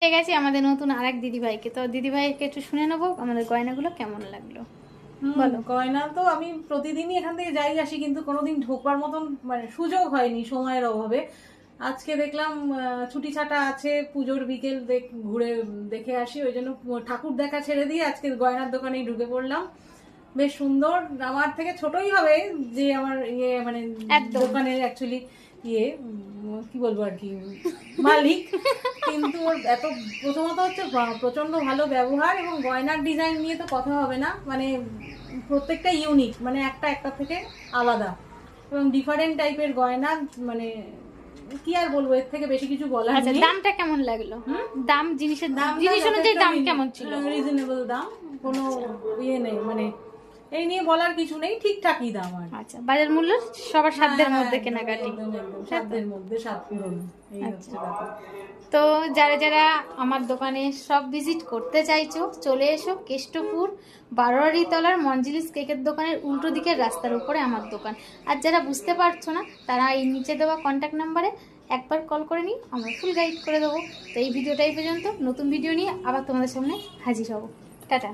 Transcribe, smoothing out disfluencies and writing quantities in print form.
পেয়ে গেছি আমাদের নতুন আরেক দিদিভাইকে। তো দিদিভাইকে একটু শুনে নেবো আমাদের গয়নাগুলো কেমন লাগলো। বলো। গয়না তো আমি প্রতিদিনই এখান থেকে যাই আসি, কিন্তু কোনোদিন ঢোকবার মতন মানে সুযোগ হয়নি সময়ের অভাবে। আজকে দেখলাম ছুটি ছাটা আছে, পুজোর বিকেল ঘুরে দেখে আসি, ওই জন্য ঠাকুর দেখা ছেড়ে দিয়ে আজকে গয়নার দোকানেই ঢুকে পড়লাম। বেশ সুন্দর, আমার থেকে ছোটই হবে যে আমার ইয়ে মানে দোকানের অ্যাকচুয়ালি ইয়ে কি বলবো আর কি মালিক, কিন্তু ওর এত প্রথমত হচ্ছে প্রচন্ড ভালো ব্যবহার, এবং গয়নার ডিজাইন নিয়ে তো কথা হবে না, মানে প্রত্যেকটা ইউনিক, মানে একটা একটা থেকে আলাদা এবং ডিফারেন্ট টাইপের গয়না, মানে কি আর বলবো, এর থেকে বেশি কিছু বলার নেই। দামটা কেমন লাগলো? দাম জিনিসের জিনিস অনুযায়ী দাম কেমন ছিল? রিজনেবল দাম, কোনো ইয়ে নেই, মানে এই নিয়ে বলার কিছু নেই, ঠিকঠাকই দাম। আর আচ্ছা, বাজার মূল্য সবার সাধ্যের মধ্যে কেনাকাটি, সাধ্যের মধ্যে সাত পূরণ, এই হচ্ছে ব্যাপার। তো যারা যারা আমার দোকানে সব ভিজিট করতে চাইছো চলে এসো, কেষ্টপুর 12 তলার মঞ্জিলিস কেকের দোকানের উল্টো দিকের রাস্তার উপরে আমার দোকান। আর যারা বুঝতে পারছো না তারা এই নিচে দেওয়া কন্ট্যাক্ট নাম্বারে একবার কল করে নিই, আমরা ফুল গাইড করে দেবো। তো এই ভিডিওটাই পর্যন্ত, নতুন ভিডিও নিয়ে আবার তোমাদের সামনে হাজির হব। টাটা।